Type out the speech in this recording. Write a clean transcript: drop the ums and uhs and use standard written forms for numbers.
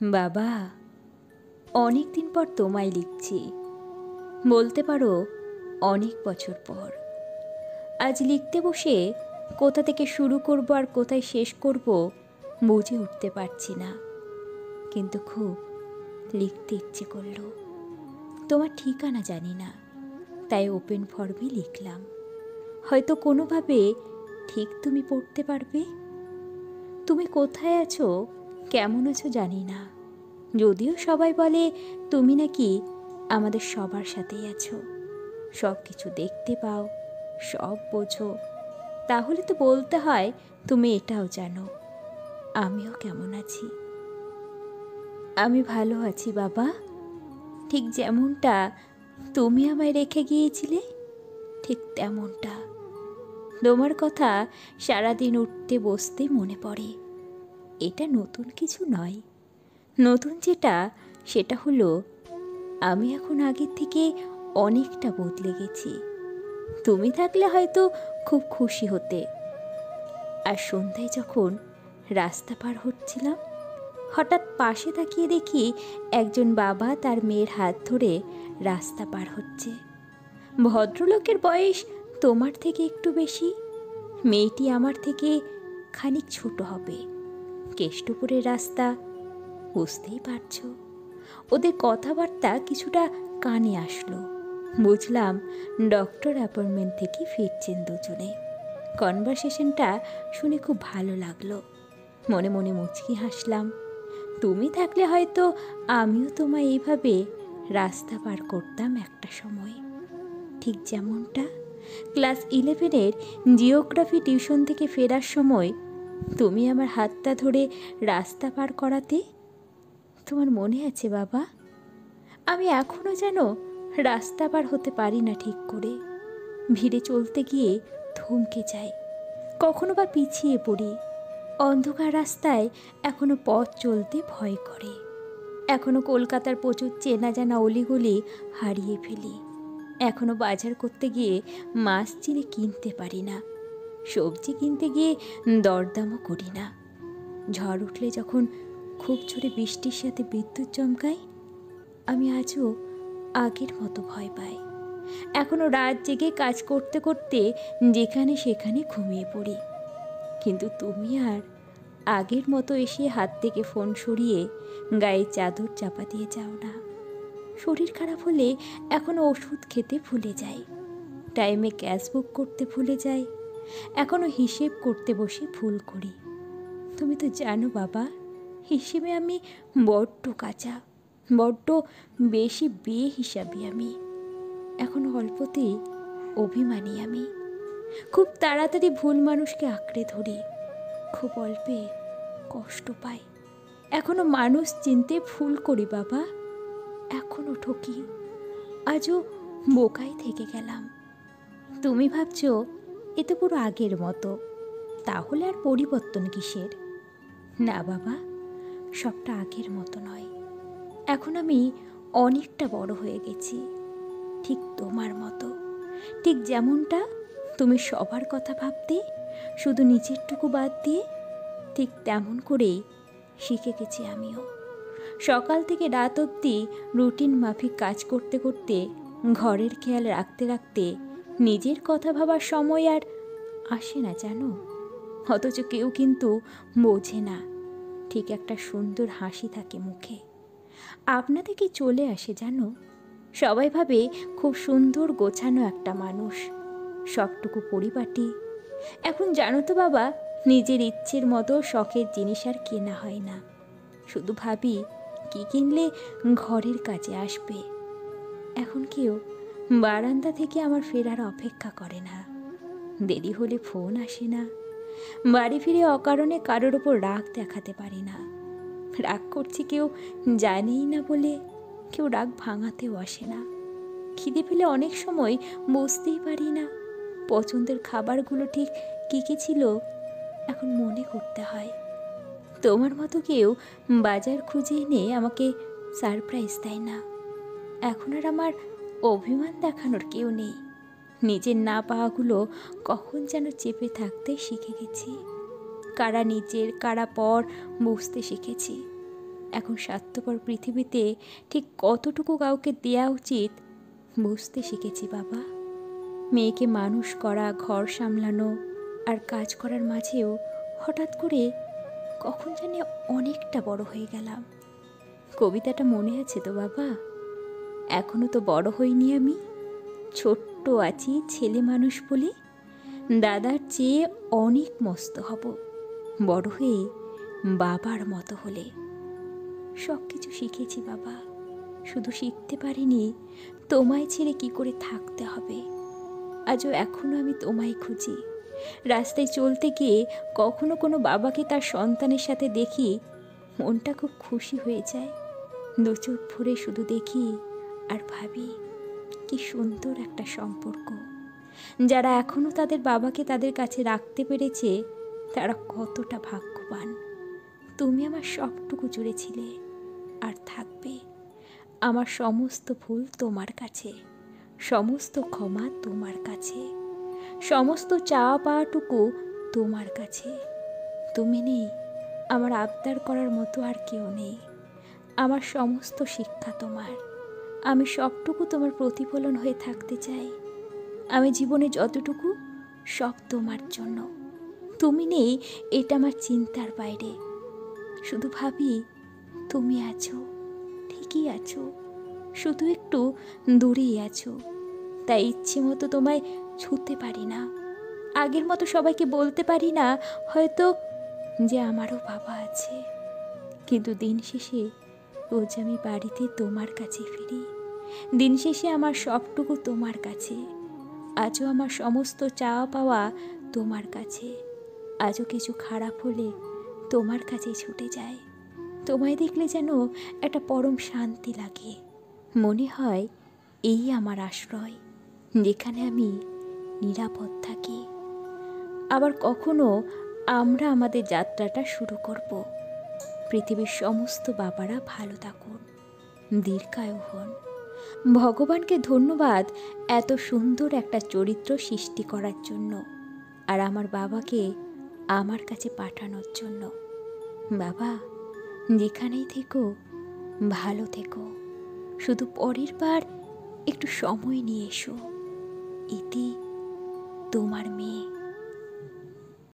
বাবা, অনেক দিন পর তোমায় লিখছি। বলতে পারো অনেক বছর পর। আজ লিখতে বসে কোথা থেকে শুরু করব আর কোথায় শেষ করব বুঝে উঠতে পারছি না, কিন্তু খুব লিখতে ইচ্ছে করলো। তোমার ঠিকানা জানি না, তাই ওপেন ফর্মে লিখলাম। হয়তো কোনোভাবে ঠিক তুমি পড়তে পারবে। তুমি কোথায় আছো, কেমন আছো জানি না, যদিও সবাই বলে তুমি নাকি আমাদের সবার সাথেই আছো, সব কিছু দেখতে পাও, সব বোঝো। তাহলে তো বলতে হয় তুমি এটাও জানো আমিও কেমন আছি। আমি ভালো আছি বাবা, ঠিক যেমনটা তুমি আমায় রেখে গিয়েছিলে, ঠিক তেমনটা। তোমার কথা সারাদিন উঠতে বসতে মনে পড়ে। এটা নতুন কিছু নয়, নতুন যেটা সেটা হলো আমি এখন আগের থেকে অনেকটা বদলে গেছি। তুমি থাকলে হয়তো খুব খুশি হতে। আর সন্ধ্যায় যখন রাস্তা পার হচ্ছিলাম, হঠাৎ পাশে তাকিয়ে দেখি একজন বাবা তার মেয়ের হাত ধরে রাস্তা পার হচ্ছে। ভদ্রলোকের বয়স তোমার থেকে একটু বেশি, মেয়েটি আমার থেকে খানিক ছোট হবে। কেষ্টপুরের রাস্তা, বুঝতেই পারছো। ওদের কথাবার্তা কিছুটা কানে আসলো। বুঝলাম ডক্টর অ্যাপয়েন্টমেন্ট থেকে ফিরছেন দুজনে। কনভারসেশনটা শুনে খুব ভালো লাগলো। মনে মনে মুচকি হাসলাম। তুমি থাকলে হয়তো আমিও তোমায় এইভাবে রাস্তা পার করতাম একটা সময়, ঠিক যেমনটা ক্লাস 11-এর জিওগ্রাফি টিউশন থেকে ফেরার সময় তুমি আমার হাতটা ধরে রাস্তা পার করাতে। তোমার মনে আছে বাবা? আমি এখনও যেন রাস্তা পার হতে পারি না ঠিক করে। ভিড়ে চলতে গিয়ে থমকে যাই, কখনো বা পিছিয়ে পড়ি। অন্ধকার রাস্তায় এখনো পথ চলতে ভয় করে। এখনো কলকাতার প্রচুর চেনা জানা অলিগলি হারিয়ে ফেলি। এখনো বাজার করতে গিয়ে মাছ চিনে কিনতে পারি না, সবজি কিনতে গিয়ে দরদামও করি না। ঝড় উঠলে যখন খুব জোরে বৃষ্টির সাথে বিদ্যুৎ চমকায়, আমি আজও আগের মতো ভয় পাই। এখনো রাত জেগে কাজ করতে করতে যেখানে সেখানে ঘুমিয়ে পড়ি। কিন্তু তুমি আর আগের মতো এসে হাত থেকে ফোন সরিয়ে গায়ে চাদর চাপা দিয়ে যাও না। শরীর খারাপ হলে এখনো ওষুধ খেতে ভুলে যাই, টাইমে গ্যাস বুক করতে ভুলে যাই, এখনো হিসেব করতে বসে ভুল করি। তুমি তো জানো বাবা, হিসেবে আমি বড্ড কাঁচা, বড্ড বেশি বেহিসাবি আমি। এখন অল্পতেই অভিমানী আমি। খুব তাড়াতাড়ি ভুল মানুষকে আঁকড়ে ধরি, খুব অল্পে কষ্ট পাই। এখনো মানুষ চিনতে ভুল করি বাবা, এখনো ঠকি। আজও বোকাই থেকে গেলাম। তুমি ভাবছো এ তো পুরো আগের মতো, তাহলে আর পরিবর্তন কিসের? না বাবা, সবটা আগের মতো নয়। এখন আমি অনেকটা বড় হয়ে গেছি, ঠিক তোমার মতো। ঠিক যেমনটা তুমি সবার কথা ভাবতে, শুধু নিজেরটুকু বাদ দিয়ে, ঠিক তেমন করেই শিখে গেছি আমিও। সকাল থেকে রাত অবধি রুটিন মাফিক কাজ করতে করতে, ঘরের খেয়াল রাখতে রাখতে নিজের কথা ভাবার সময় আর আসে না জানো। অথচ কেউ কিন্তু বোঝে না, ঠিক একটা সুন্দর হাসি থাকে মুখে। আপনাদের কি চলে আসে জানো। সবাই ভাবে খুব সুন্দর গোছানো একটা মানুষ, সবটুকু পরিপাটি। এখন জানো তো বাবা, নিজের ইচ্ছের মতো শখের জিনিস আর কেনা হয় না। শুধু ভাবি কি কিনলে ঘরের কাজে আসবে। এখন কেউ বারান্দা থেকে আমার ফেরার অপেক্ষা করে না, দেরি হলে ফোন আসে না। বাড়ি ফিরে অকারণে কারোর ওপর রাগ দেখাতে পারি না। রাগ করছি কেউ জানেই না বলে কেউ রাগ ভাঙাতেও আসে না। খিদে পেলে অনেক সময় বুঝতেই পারি না পছন্দের খাবারগুলো ঠিক কী কী ছিল, এখন মনে করতে হয়। তোমার মতো কেউ বাজার খুঁজে এনে আমাকে সারপ্রাইজ দেয় না। এখন আর আমার অভিমান দেখানোর কেউ নেই। নিজের না পাওয়াগুলো কখন যেন চেপে থাকতে শিখে গেছি। কারা নিজের কারা পর বুঝতে শিখেছি। এখন স্বার্থপর পৃথিবীতে ঠিক কতটুকু কাউকে দেয়া উচিত বুঝতে শিখেছি বাবা। মেয়েকে মানুষ করা, ঘর সামলানো আর কাজ করার মাঝেও হঠাৎ করে কখন জানি অনেকটা বড় হয়ে গেলাম। কবিতাটা মনে আছে তো বাবা? এখনো তো বড় হইনি আমি, ছোট্ট আছি ছেলে মানুষ বলে। দাদার চেয়ে অনেক মস্ত হব বড় হয়ে, বাবার মতো হলে। সব কিছু শিখেছি বাবা, শুধু শিখতে পারিনি তোমায় ছেড়ে কি করে থাকতে হবে। আজও এখনো আমি তোমায় খুঁজি। রাস্তায় চলতে গিয়ে কখনো কোনো বাবাকে তার সন্তানের সাথে দেখি, মনটা খুব খুশি হয়ে যায়। দু চোখ ভরে শুধু দেখি আর ভাবি, কি সুন্দর একটা সম্পর্ক। যারা এখনো তাদের বাবাকে তাদের কাছে রাখতে পেরেছে তারা কতটা ভাগ্যবান। তুমি আমার সবটুকু জুড়েছিলে আর থাকবে। আমার সমস্ত ভুল তোমার কাছে, সমস্ত ক্ষমা তোমার কাছে, সমস্ত চাওয়া পাওয়াটুকু তোমার কাছে। তুমি নেই, আমার আবদার করার মতো আর কেউ নেই। আমার সমস্ত শিক্ষা তোমার। আমি সবটুকু তোমার প্রতিফলন হয়ে থাকতে চাই। আমি জীবনে যতটুকু, সব তোমার জন্য। তুমি নেই এটা আমার চিন্তার বাইরে। শুধু ভাবি তুমি আছো, ঠিকই আছো, শুধু একটু দূরেই আছো। তাই ইচ্ছে মতো তোমায় ছুঁতে পারি না, আগের মতো সবাইকে বলতে পারি না হয়তো যে আমারও বাবা আছে। কিন্তু দিন শেষে রোজ আমি বাড়িতে তোমার কাছে ফিরি। দিন শেষে আমার সবটুকু তোমার কাছে। আজও আমার সমস্ত চাওয়া পাওয়া তোমার কাছে। আজও কিছু খারাপ হলে তোমার কাছে ছুটে যায়। তোমায় দেখলে যেন একটা পরম শান্তি লাগে। মনে হয় এই আমার আশ্রয়, যেখানে আমি নিরাপদ থাকি। আবার কখনো আমরা আমাদের যাত্রাটা শুরু করব। পৃথিবীর সমস্ত বাবারা ভালো থাকুন, দীর্ঘায়ু হন। ভগবানকে ধন্যবাদ এত সুন্দর একটা চরিত্র সৃষ্টি করার জন্য, আর আমার বাবাকে আমার কাছে পাঠানোর জন্য। বাবা, যেখানেই থেকো ভালো থেকো। শুধু পরের বার একটু সময় নিয়ে এসো। ইতি, তোমার মেয়ে।